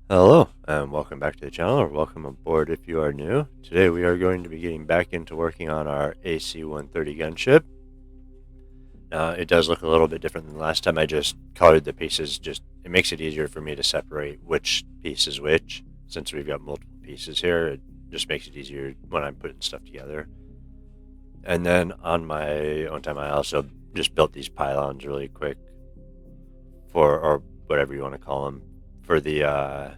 Hello, and welcome back to the channel, or welcome aboard if you are new. Today we are going to be getting back into working on our AC-130 gunship. Now, it does look a little bit different than last time. I just colored the pieces. It makes it easier for me to separate which piece is which. Since we've got multiple pieces here, it just makes it easier when I'm putting stuff together. And then on my own time, I also just built these pylons really quick or whatever you want to call them, for the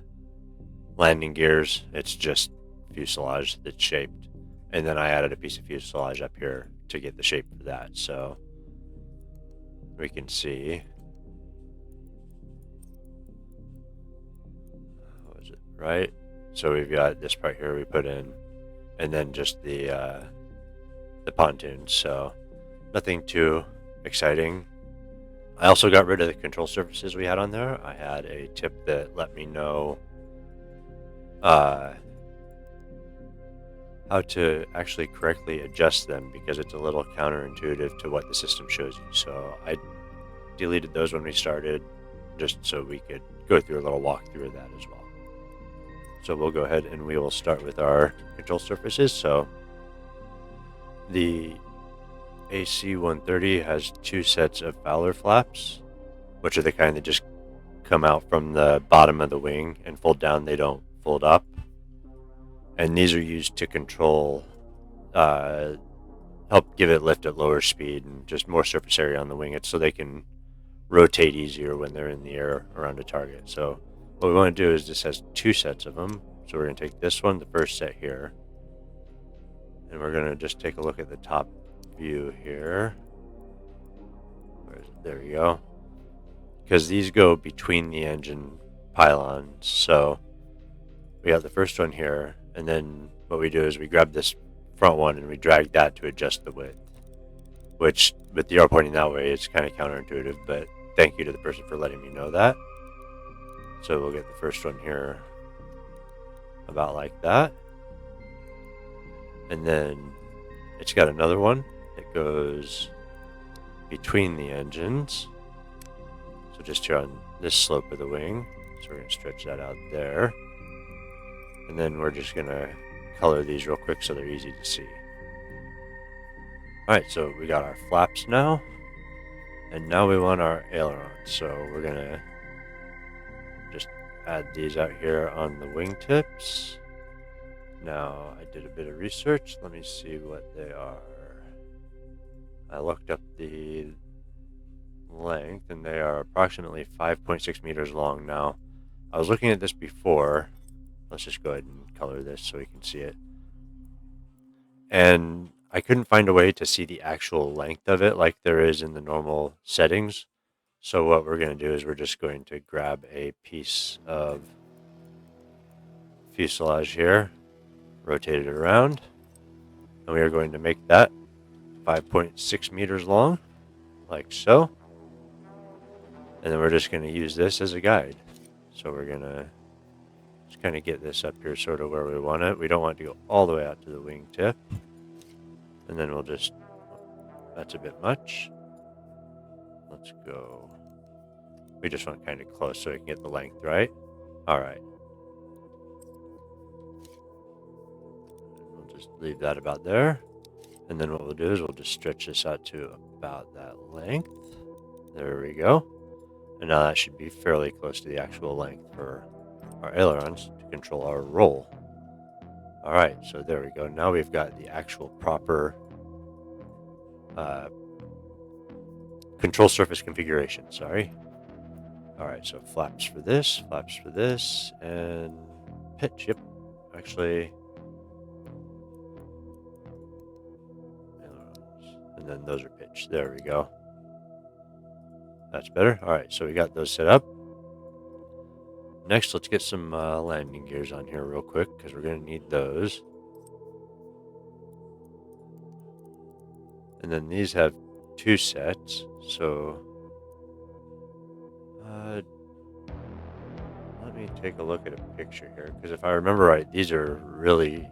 landing gears. It's just fuselage that's shaped, and then I added a piece of fuselage up here to get the shape for that. So we can see, what was it, right? So we've got this part here we put in, and then just the pontoons. So nothing too exciting. I also got rid of the control surfaces we had on there. I had a tip that let me know how to actually correctly adjust them, because it's a little counterintuitive to what the system shows you. So I deleted those when we started, just so we could go through a little walkthrough of that as well. So we'll go ahead and we will start with our control surfaces. So the AC-130 has two sets of Fowler flaps, which are the kind that just come out from the bottom of the wing and fold down. They don't fold up. And these are used to control, help give it lift at lower speed and just more surface area on the wing. It's so they can rotate easier when they're in the air around a target. So what we want to do is, this has two sets of them. So we're going to take this one, the first set here, and we're going to just take a look at the top view here. There we go. Because these go between the engine pylons. So we have the first one here, and then what we do is we grab this front one and we drag that to adjust the width, which with the arrow pointing that way, it's kind of counterintuitive, but thank you to the person for letting me know that. So we'll get the first one here about like that, and then it's got another one that goes between the engines, so just here on this slope of the wing. So we're going to stretch that out there, and then we're just going to color these real quick so they're easy to see. Alright, so we got our flaps now, and now we want our ailerons. So we're going to just add these out here on the wingtips. Now, I did a bit of research. Let me see what they are. I looked up the length, and they are approximately 5.6 meters long. Now, I was looking at this before. Let's just go ahead and color this so we can see it. And I couldn't find a way to see the actual length of it like there is in the normal settings. So what we're going to do is we're just going to grab a piece of fuselage here, rotate it around, and we are going to make that 5.6 meters long, like so. And then we're just going to use this as a guide. So we're going to just kind of get this up here sort of where we want it. We don't want it to go all the way out to the wingtip. And then we'll just, that's a bit much. Let's go. We just want kind of close so we can get the length right. All right. We'll just leave that about there. And then what we'll do is we'll just stretch this out to about that length. There we go. And now that should be fairly close to the actual length for our ailerons to control our roll. All right, so there we go. Now we've got the actual proper control surface configuration, sorry. All right, so flaps for this, and pitch, yep. Actually, and then those are pitch. There we go. That's better. All right, so we got those set up. Next, let's get some landing gears on here real quick, because we're going to need those. And then these have two sets, so let me take a look at a picture here, because if I remember right, these are really,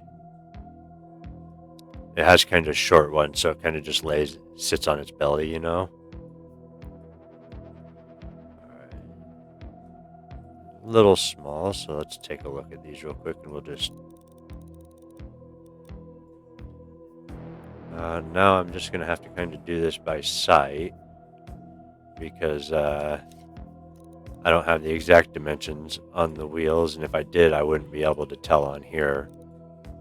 it has kind of short ones, so it kind of just sits on its belly, you know. little small, so let's take a look at these real quick, and we'll just... now I'm just going to have to kind of do this by sight, because I don't have the exact dimensions on the wheels, and if I did, I wouldn't be able to tell on here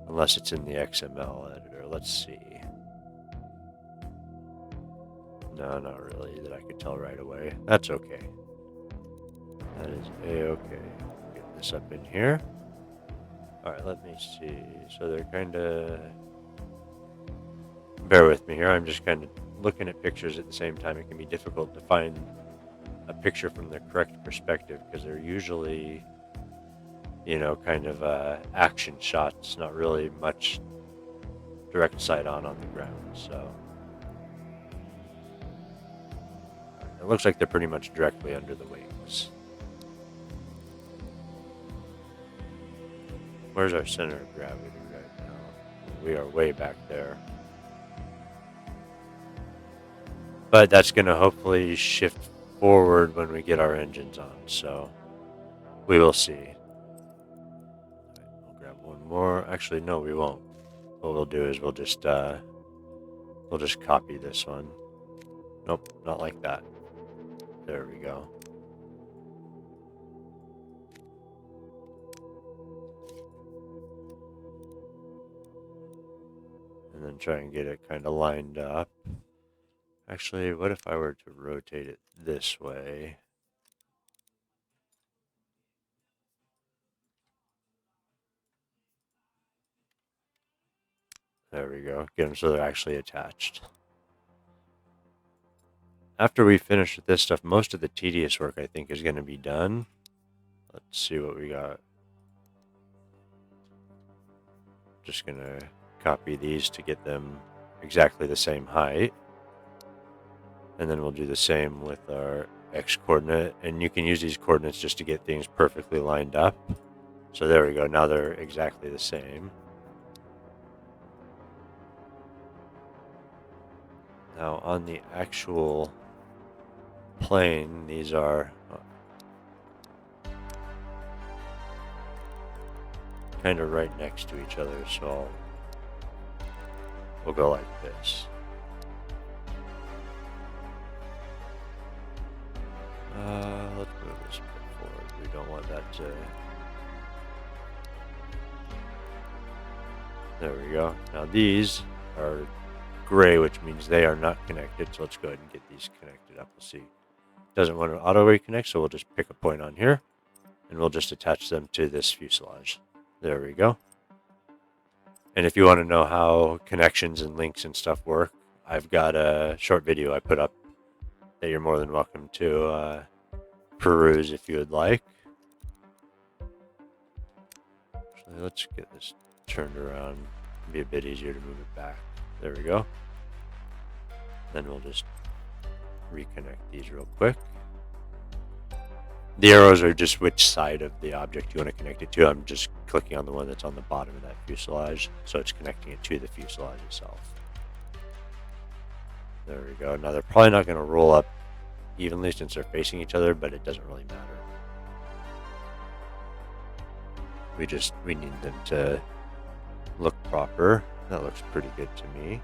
unless it's in the XML editor. Let's see. No, not really, that I could tell right away. That's okay. That is a-okay. Get this up in here. Alright, let me see. So they're kind of... Bear with me here. I'm just kind of looking at pictures at the same time. It can be difficult to find a picture from the correct perspective because they're usually, you know, kind of action shots, not really much direct sight on the ground. So it looks like they're pretty much directly under the wings. Where's our center of gravity right now? We are way back there. But that's going to hopefully shift forward when we get our engines on, so we will see. Right, we'll grab one more. Actually, no, we won't. What we'll do is we'll just copy this one. Nope, not like that. There we go. And then try and get it kind of lined up. Actually, what if I were to rotate it this way? There we go. Get them so they're actually attached. After we finish with this stuff, most of the tedious work, I think, is going to be done. Let's see what we got. Just going to copy these to get them exactly the same height. And then we'll do the same with our X coordinate. And you can use these coordinates just to get things perfectly lined up. So there we go. Now they're exactly the same. Now on the actual plane, these are kind of right next to each other. So we'll go like this. Let's move this forward. We don't want that to... There we go. Now these are gray, which means they are not connected. So let's go ahead and get these connected up. We'll see. It doesn't want to auto reconnect, so we'll just pick a point on here, and we'll just attach them to this fuselage. There we go. And if you want to know how connections and links and stuff work, I've got a short video I put up that you're more than welcome to peruse if you would like. Actually, let's get this turned around. It'll be a bit easier to move it back. There we go. Then we'll just reconnect these real quick. The arrows are just which side of the object you want to connect it to. I'm just clicking on the one that's on the bottom of that fuselage, so it's connecting it to the fuselage itself. There we go. Now they're probably not going to roll up evenly since they're facing each other, but it doesn't really matter. We need them to look proper. That looks pretty good to me.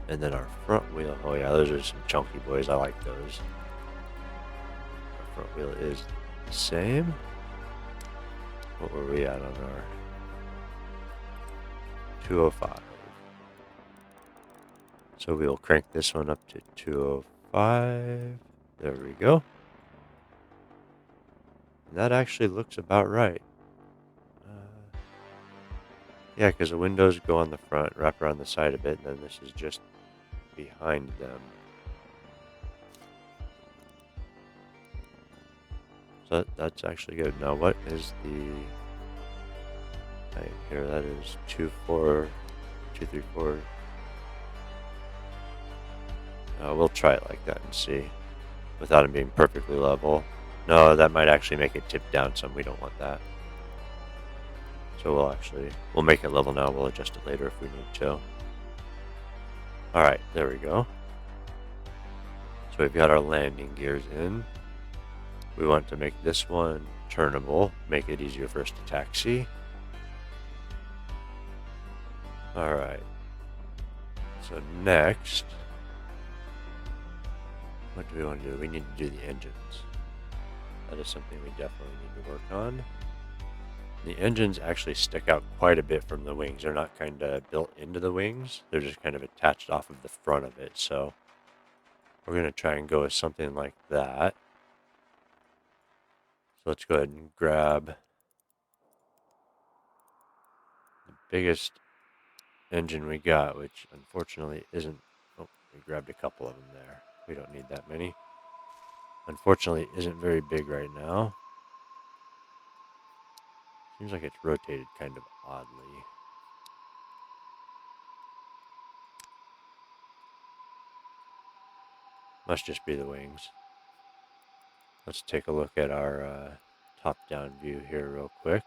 And then our front wheel, oh yeah, those are some chunky boys. I like those. Our front wheel is the same. What were we at on our 205? So we'll crank this one up to 205. There we go. And that actually looks about right. Yeah, because the windows go on the front, wrap around the side a bit, and then this is just behind them. So that's actually good. Now what is the height here? That is 234. We'll try it like that and see, without it being perfectly level. No, that might actually make it tip down some. We don't want that. So we'll make it level now. We'll adjust it later if we need to. Alright, there we go. So we've got our landing gears in. We want to make this one turnable, make it easier for us to taxi. Alright. So next, what do we want to do? We need to do the engines. That is something we definitely need to work on. The engines actually stick out quite a bit from the wings. They're not kind of built into the wings. They're just kind of attached off of the front of it. So we're going to try and go with something like that. So let's go ahead and grab the biggest engine we got, which unfortunately isn't... Oh, we grabbed a couple of them there. We don't need that many. Unfortunately, isn't very big right now. Seems like it's rotated kind of oddly. Must just be the wings. Let's take a look at our top-down view here real quick.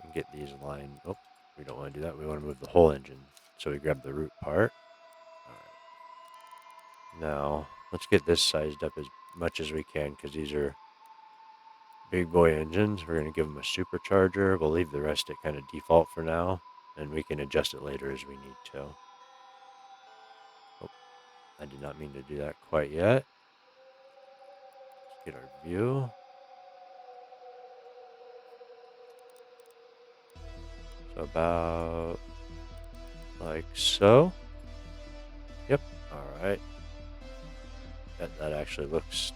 And get these lined. Oh, we don't want to do that. We want to move the whole engine. So we grab the root part. Alright. Now, let's get this sized up as much as we can, because these are big boy engines. We're going to give them a supercharger. We'll leave the rest at kind of default for now, and we can adjust it later as we need to. Oh, I did not mean to do that quite yet. Let's get our view. So about like so. Yep. All right. That actually looks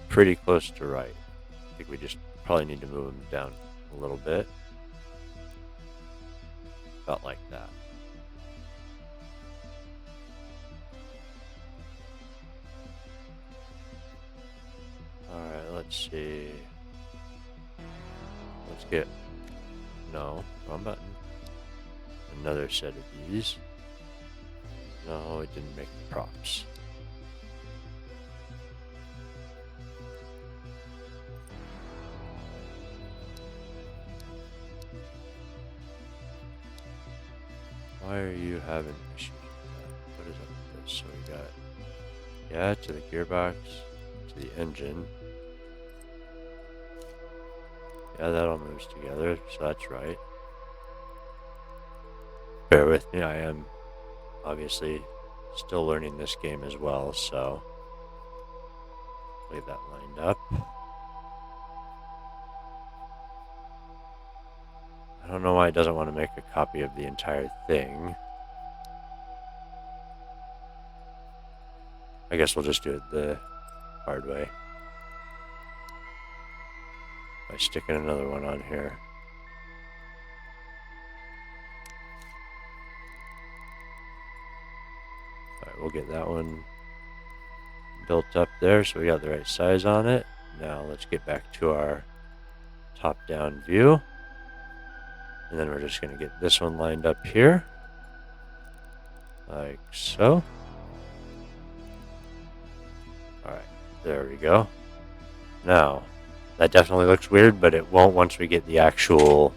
pretty close to right. I think we just probably need to move them down a little bit. About like that. Alright, let's see. Let's get... No, wrong button. Another set of these. No, it didn't make the props. Why are you having issues with that? What is up with this? So we got... Yeah, to the gearbox, to the engine. Yeah, that all moves together, so that's right. Bear with me, I am obviously still learning this game as well, so leave that lined up. I don't know why it doesn't want to make a copy of the entire thing. I guess we'll just do it the hard way. By sticking another one on here. Alright, we'll get that one built up there so we got the right size on it. Now let's get back to our top-down view. And then we're just going to get this one lined up here. Like so. Alright, there we go. Now, that definitely looks weird, but it won't once we get the actual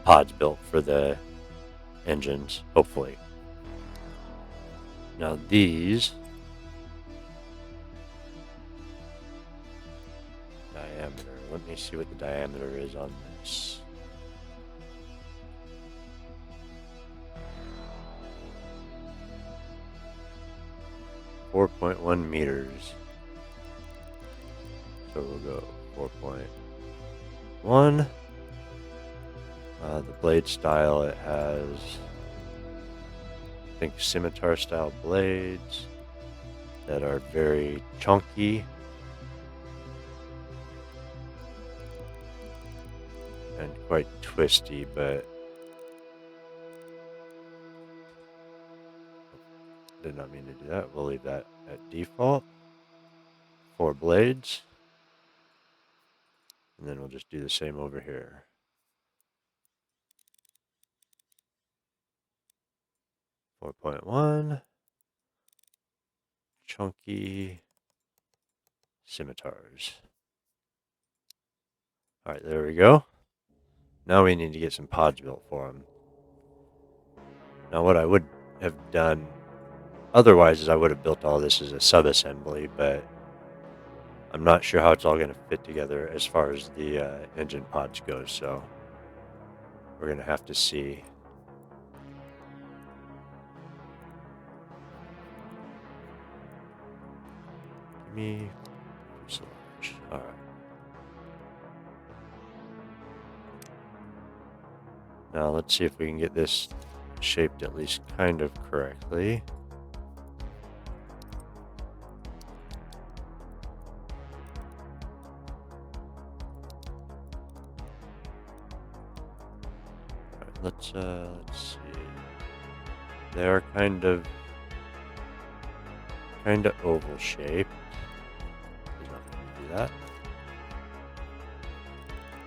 pods built for the engines, hopefully. Now these... diameter. Let me see what the diameter is on this. .1 meters. So we'll go 4.1. The blade style, it has, I think, scimitar style blades that are very chunky and quite twisty, but did not mean to do that. We'll leave that at default. 4 blades. And then we'll just do the same over here. .1. Chunky scimitars. Alright, there we go. Now we need to get some pods built for them. Now what I would have done otherwise is I would have built all this as a sub-assembly, but I'm not sure how it's all going to fit together as far as the engine pods go, so we're going to have to see. Give me fuselage. All right. Now let's see if we can get this shaped at least kind of correctly. Let's see. They're kind of oval shaped. He's not going to do that.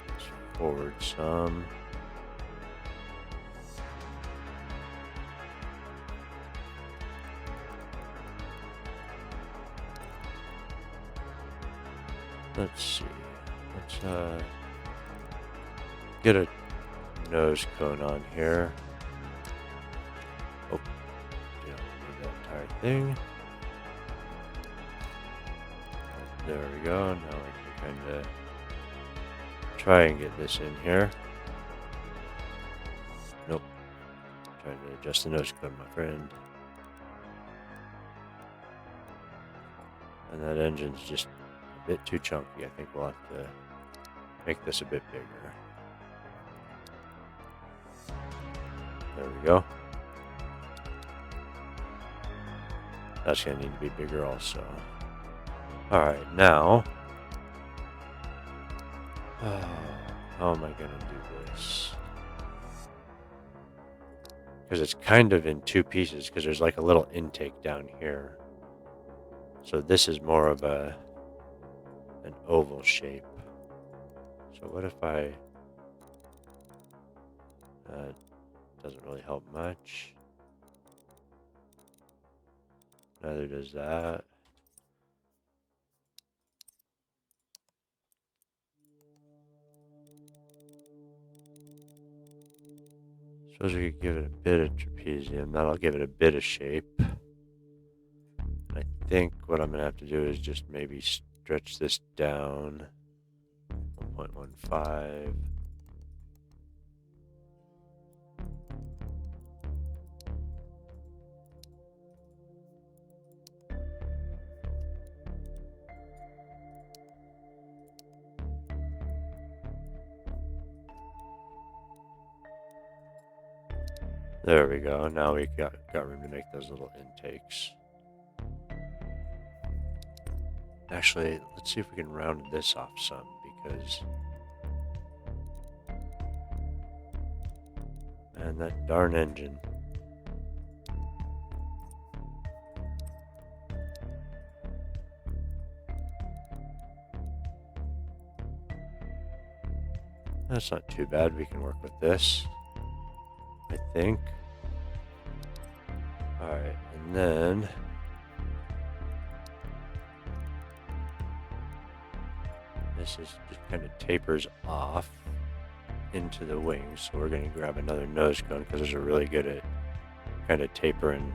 Let's forward some. Let's see. Let's get a nose cone on here. Oh, you don't need that entire thing. There we go. Now we can kind of try and get this in here. Nope. Trying to adjust the nose cone, my friend. And that engine's just a bit too chunky. I think we'll have to make this a bit bigger. There we go. That's going to need to be bigger also. Alright, now... how am I going to do this? Because it's kind of in two pieces, because there's like a little intake down here. So this is more of an oval shape. So what if I... doesn't really help much. Neither does that. Suppose we could give it a bit of trapezium. That'll give it a bit of shape. I think what I'm going to have to do is just maybe stretch this down 1.15. There we go. Now we got room to make those little intakes. Actually, let's see if we can round this off some, because... Man, that darn engine. That's not too bad. We can work with this, I think. Alright, and then... this is just kind of tapers off into the wings, so we're going to grab another nose cone, because those are really good at kind of tapering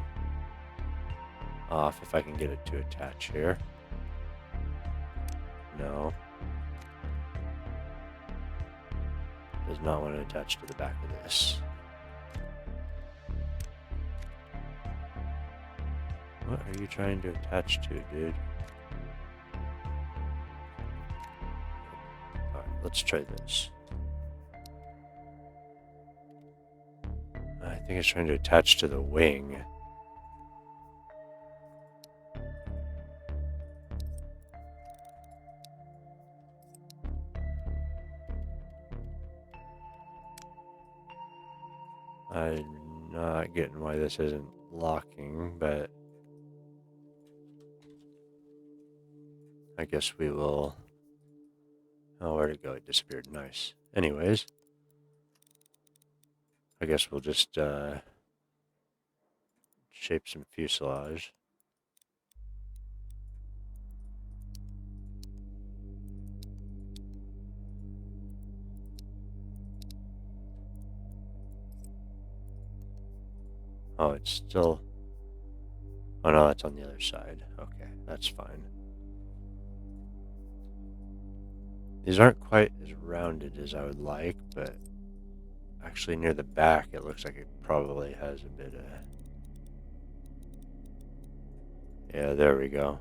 off. If I can get it to attach here. No. Does not want to attach to the back of this. What are you trying to attach to, dude? Alright, let's try this. I think it's trying to attach to the wing. I'm not getting why this isn't locking, but I guess we will... Oh, where'd it go? It disappeared. Nice. Anyways, I guess we'll just shape some fuselage. Oh, it's still... Oh no, that's on the other side. Okay, that's fine. These aren't quite as rounded as I would like, but actually near the back it looks like it probably has a bit of... Yeah, there we go.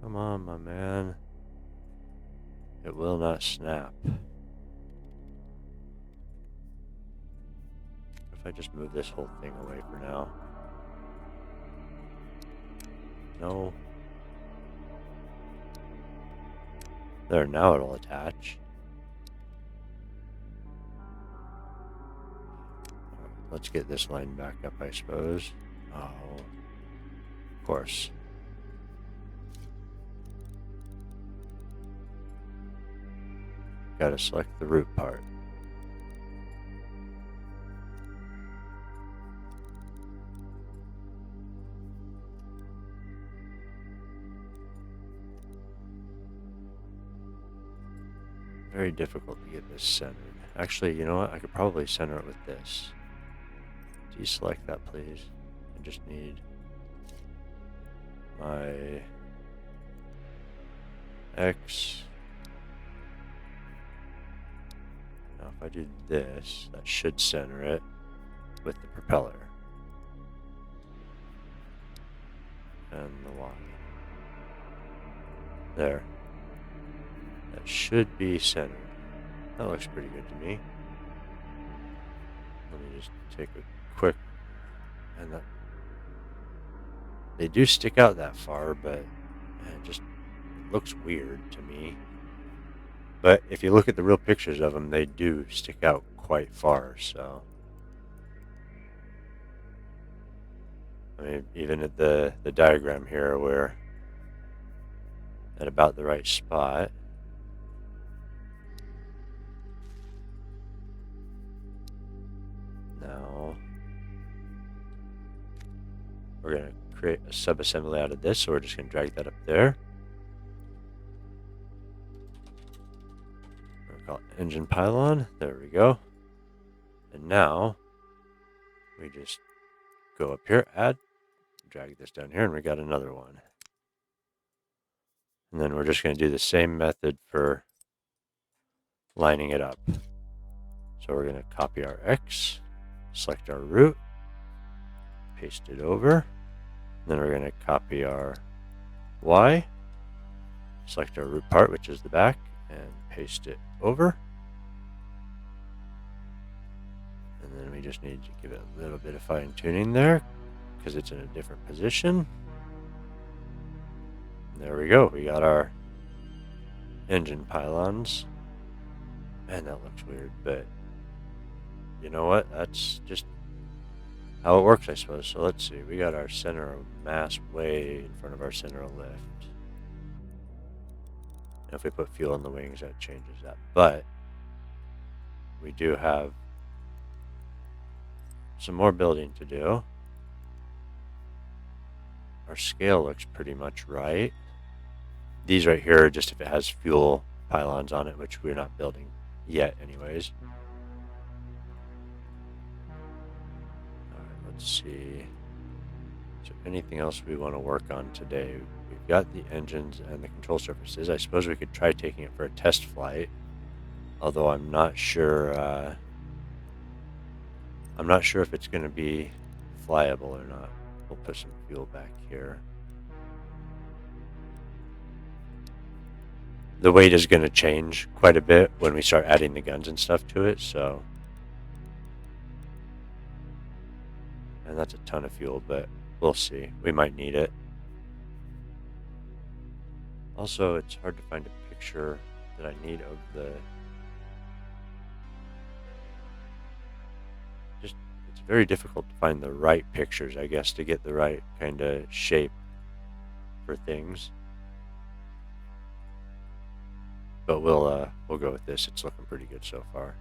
Come on, my man. It will not snap. If I just move this whole thing away for now. No. There, now it'll attach. Alright, let's get this line back up, I suppose. Oh, of course. Gotta select the root part. Very difficult to get this centered. Actually, you know what? I could probably center it with this. Deselect that, please. I just need my X. Now if I do this, that should center it with the propeller. And the Y. There. That should be centered. That looks pretty good to me. Let me just take a quick... And that... They do stick out that far, but it just looks weird to me. But if you look at the real pictures of them, they do stick out quite far, so... I mean, even at the diagram here, we're at about the right spot. Now, we're going to create a sub-assembly out of this, so we're just going to drag that up there. We're going to call it engine pylon. There we go. And now, we just go up here, add, drag this down here, and we got another one. And then we're just going to do the same method for lining it up. So we're going to copy our X, select our root, paste it over. Then we're going to copy our Y, select our root part, which is the back, and paste it over. And then we just need to give it a little bit of fine tuning there because it's in a different position. And there we go. We got our engine pylons. Man, that looks weird, but you know what? That's just how it works, I suppose. So let's see. We got our center of mass way in front of our center of lift. And if we put fuel in the wings, that changes that. But we do have some more building to do. Our scale looks pretty much right. These right here are just if it has fuel pylons on it, which we're not building yet anyways. Let's see. Is there anything else we want to work on today? We've got the engines and the control surfaces. I suppose we could try taking it for a test flight. Although I'm not sure. I'm not sure if it's going to be flyable or not. We'll put some fuel back here. The weight is going to change quite a bit when we start adding the guns and stuff to it, so... And that's a ton of fuel, but we'll see. We might need it. Also, it's hard to find a picture that I need of the... It's very difficult to find the right pictures, I guess, to get the right kind of shape for things. But we'll go with this. It's looking pretty good so far.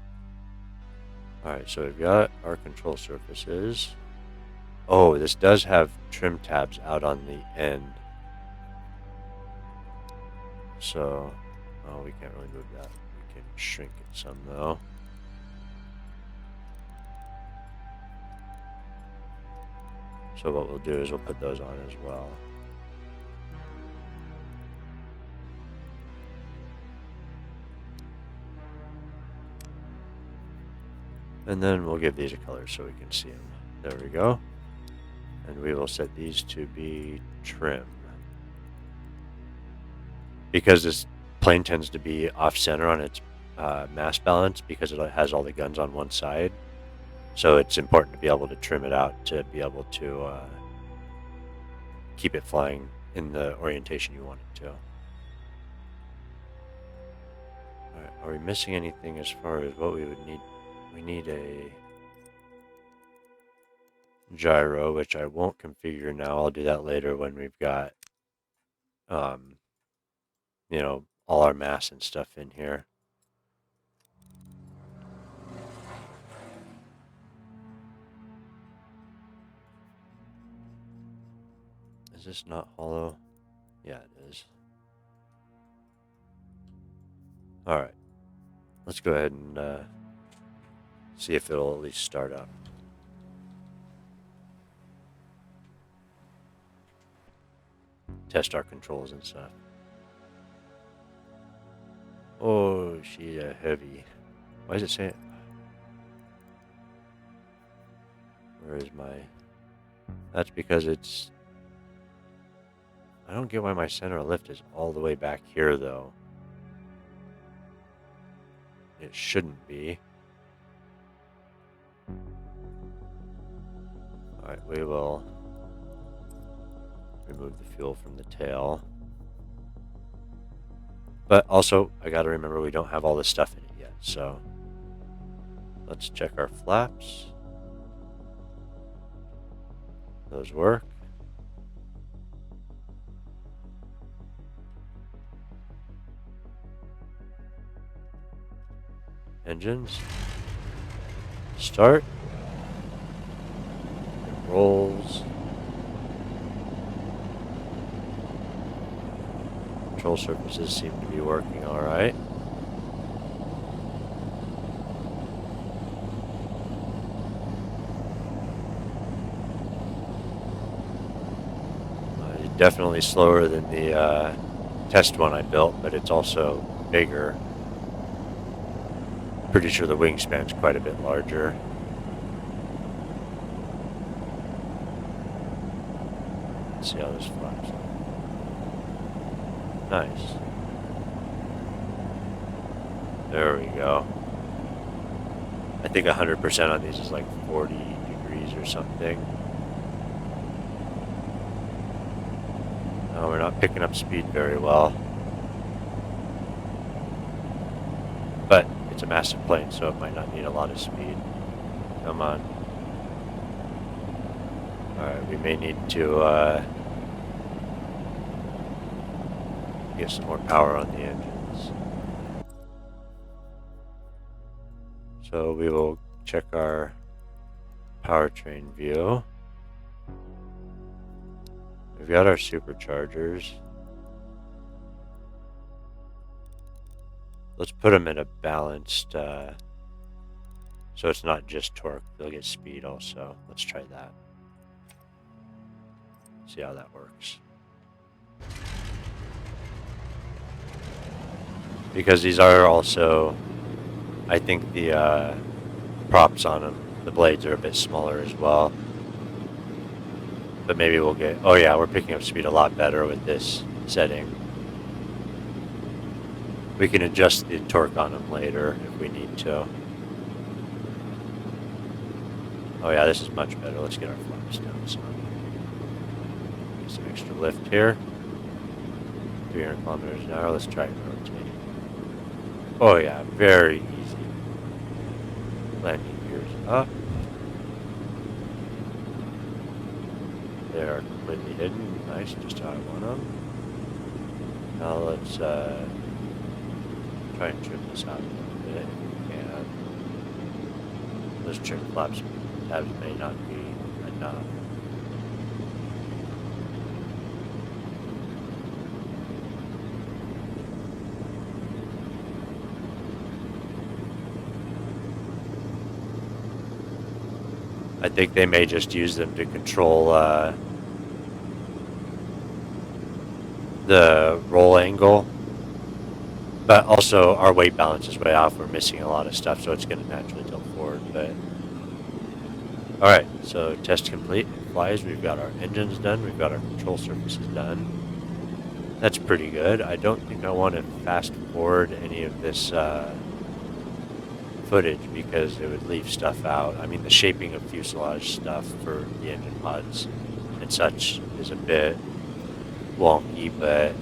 Alright, so we've got our control surfaces. Oh, this does have trim tabs out on the end. So, oh, we can't really move that. We can shrink it some though. So what we'll do is we'll put those on as well. And then we'll give these a color so we can see them. There we go. And we will set these to be trim. Because this plane tends to be off-center on its mass balance because it has all the guns on one side. So it's important to be able to trim it out to be able to keep it flying in the orientation you want it to. Alright, are we missing anything as far as what we would need? We need a gyro, which I won't configure now. I'll do that later when we've got, you know, all our mass and stuff in here. Is this not hollow? Yeah, it is. Alright. Let's go ahead and see if it'll at least start up. Test our controls and stuff. Oh, she's heavy. Why does it say it? Where is my... That's because it's... I don't get why my center of lift is all the way back here, though. It shouldn't be. Alright, we will remove the fuel from the tail. But also, I gotta remember we don't have all this stuff in it yet, so let's check our flaps. Those work. Engines. Start. It rolls. Control surfaces seem to be working all right. Definitely slower than the test one I built, but it's also bigger. Pretty sure the wingspan's quite a bit larger. Let's see how this flies. Nice. There we go. I think 100% on these is like 40 degrees or something. No, we're not picking up speed very well. But it's a massive plane, so it might not need a lot of speed. Come on. Alright, we may need to get some more power on the engines. So we will check our powertrain view. We've got our superchargers. Let's put them in a balanced, so it's not just torque. They'll get speed also. Let's try that. See how that works. Because these are also, I think the props on them, the blades are a bit smaller as well. But maybe we'll get, oh yeah, we're picking up speed a lot better with this setting. We can adjust the torque on them later if we need to. Oh yeah, this is much better. Let's get our flaps down some. Get some extra lift here. 300 kilometers an hour. Let's try it rotating. Oh yeah, very easy. Landing gears up. They are completely hidden. Nice, just how I want them. Now let's try and trim this out a little bit if we can. Those trim flaps tabs may not be enough. I think they may just use them to control the roll angle. But also, our weight balance is way off. We're missing a lot of stuff, so it's going to naturally tilt forward. But alright, so test complete. It flies. We've got our engines done. We've got our control surfaces done. That's pretty good. I don't think I want to fast forward any of this footage because it would leave stuff out. I mean, the shaping of fuselage stuff for the engine pods and such is a bit wonky, but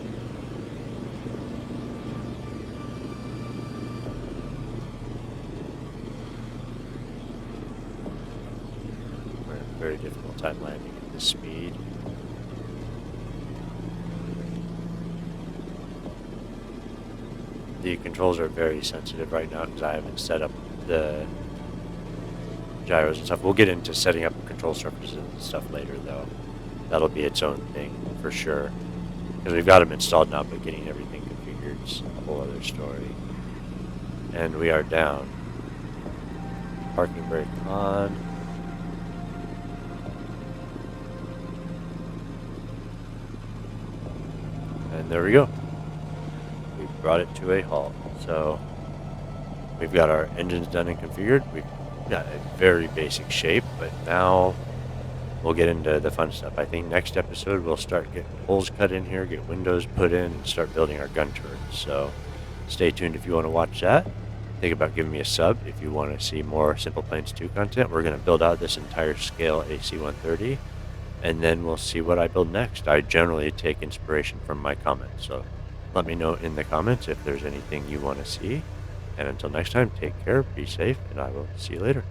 we're having a very difficult time landing at this speed. The controls are very sensitive right now because I haven't set up the gyros and stuff. We'll get into setting up control surfaces and stuff later, though. That'll be its own thing for sure. Because we've got them installed now, but getting everything configured is a whole other story. And we are down. Parking brake on. And there we go. We've brought it to a halt. So we've got our engines done and configured. We've got a very basic shape, but now we'll get into the fun stuff. I think next episode we'll start getting holes cut in here, get windows put in, and start building our gun turrets. So stay tuned if you want to watch that. Think about giving me a sub if you want to see more SimplePlanes 2 content. We're going to build out this entire scale AC-130, and then we'll see what I build next. I generally take inspiration from my comments, so let me know in the comments if there's anything you want to see. And until next time, take care, be safe, and I will see you later.